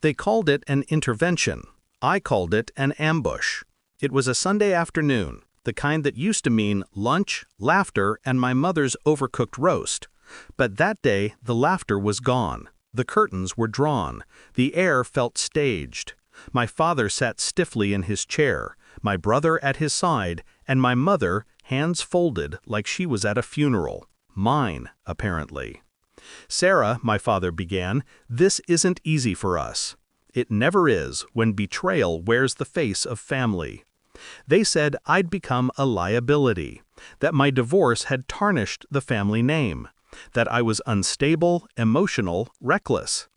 They called it an intervention. I called it an ambush. It was a Sunday afternoon, the kind that used to mean lunch, laughter, and my mother's overcooked roast. But that day, the laughter was gone. The curtains were drawn. The air felt staged. My father sat stiffly in his chair, my brother at his side, and my mother, hands folded like she was at a funeral. Mine, apparently. "Sarah," my father began, "this isn't easy for us. It never is when betrayal wears the face of family. They said I'd become a liability, that my divorce had tarnished the family name, that I was unstable, emotional, reckless.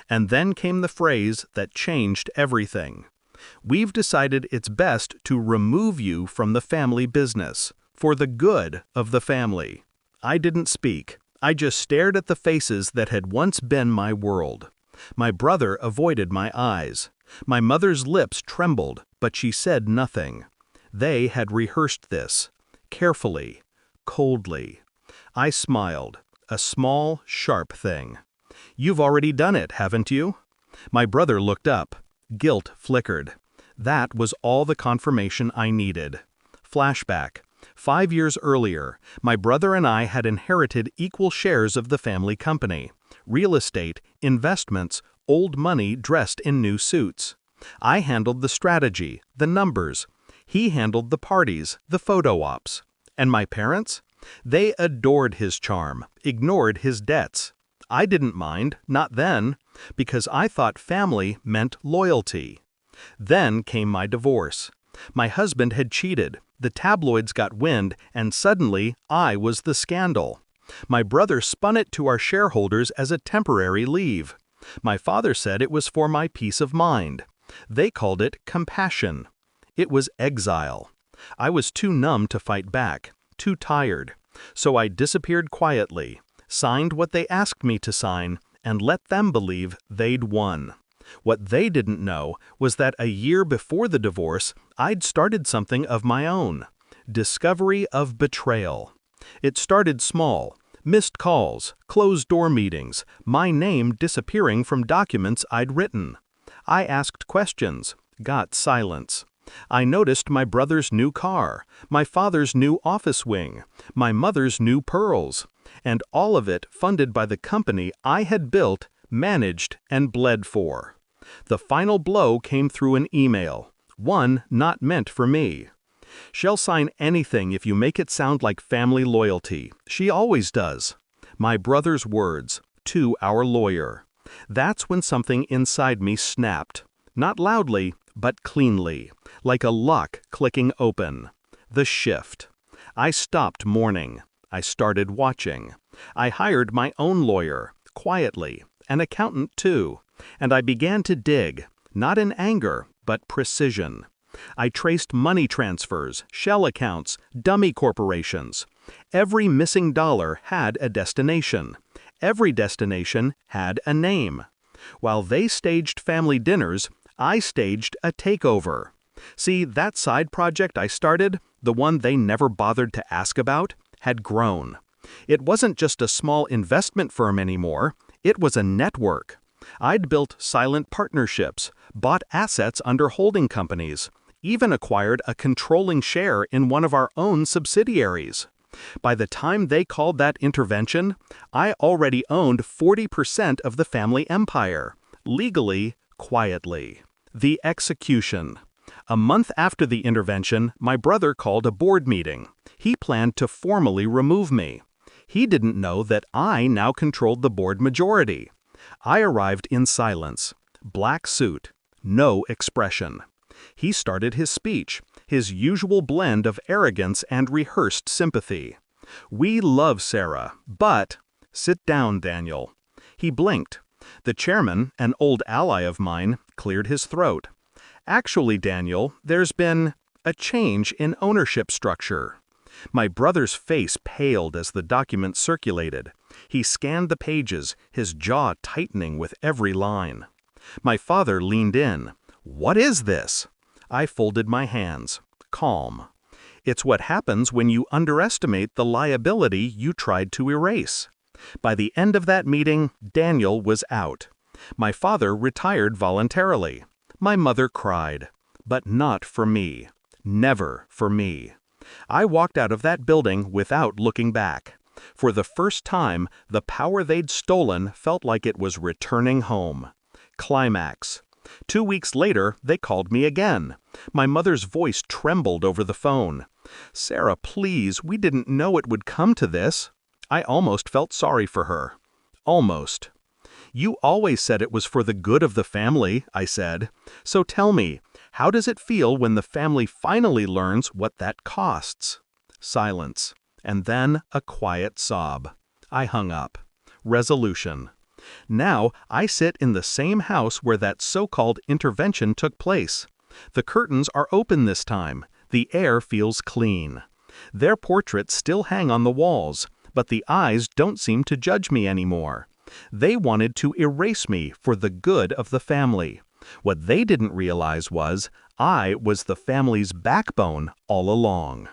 And then came the phrase that changed everything. We've decided it's best to remove you from the family business, for the good of the family." I didn't speak. I just stared at the faces that had once been my world. My brother avoided my eyes. My mother's lips trembled, but she said nothing. They had rehearsed this, carefully, coldly. I smiled, a small, sharp thing. "You've already done it, haven't you?" My brother looked up. Guilt flickered. That was all the confirmation I needed. Flashback. 5 years earlier, my brother and I had inherited equal shares of the family company. Real estate, investments, old money dressed in new suits. I handled the strategy, the numbers. He handled the parties, the photo ops. And my parents? They adored his charm, ignored his debts. I didn't mind, not then, because I thought family meant loyalty. Then came my divorce. My husband had cheated, the tabloids got wind, and suddenly I was the scandal. My brother spun it to our shareholders as a temporary leave. My father said it was for my peace of mind. They called it compassion. It was exile. I was too numb to fight back, too tired. So I disappeared quietly, signed what they asked me to sign, and let them believe they'd won. What they didn't know was that a year before the divorce, I'd started something of my own. Discovery of betrayal. It started small. Missed calls, closed-door meetings, my name disappearing from documents I'd written. I asked questions, got silence. I noticed my brother's new car, my father's new office wing, my mother's new pearls, and all of it funded by the company I had built, managed, and bled for. The final blow came through an email, one not meant for me. "She'll sign anything if you make it sound like family loyalty. She always does." My brother's words, to our lawyer. That's when something inside me snapped. Not loudly, but cleanly, like a lock clicking open. The shift. I stopped mourning. I started watching. I hired my own lawyer, quietly, an accountant too, and I began to dig, not in anger, but precision. I traced money transfers, shell accounts, dummy corporations. Every missing dollar had a destination. Every destination had a name. While they staged family dinners, I staged a takeover. See, that side project I started, the one they never bothered to ask about, had grown. It wasn't just a small investment firm anymore, it was a network. I'd built silent partnerships, bought assets under holding companies, even acquired a controlling share in one of our own subsidiaries. By the time they called that intervention, I already owned 40% of the family empire, legally, quietly. The execution. A month after the intervention, my brother called a board meeting. He planned to formally remove me. He didn't know that I now controlled the board majority. I arrived in silence, black suit, no expression. He started his speech, his usual blend of arrogance and rehearsed sympathy. "We love Sarah, but—" "Sit down, Daniel." He blinked. The chairman, an old ally of mine, cleared his throat. "Actually, Daniel, there's been a change in ownership structure." My brother's face paled as the document circulated. He scanned the pages, his jaw tightening with every line. My father leaned in. "What is this?" I folded my hands, calm. "It's what happens when you underestimate the liability you tried to erase." By the end of that meeting, Daniel was out. My father retired voluntarily. My mother cried. But not for me. Never for me. I walked out of that building without looking back. For the first time, the power they'd stolen felt like it was returning home. Climax. 2 weeks later, they called me again. My mother's voice trembled over the phone. "Sarah, please, we didn't know it would come to this." I almost felt sorry for her. Almost. "You always said it was for the good of the family," I said. "So tell me, how does it feel when the family finally learns what that costs?" Silence. And then a quiet sob. I hung up. Resolution. Now I sit in the same house where that so-called intervention took place. The curtains are open this time. The air feels clean. Their portraits still hang on the walls, but the eyes don't seem to judge me anymore. They wanted to erase me for the good of the family. What they didn't realize was, I was the family's backbone all along.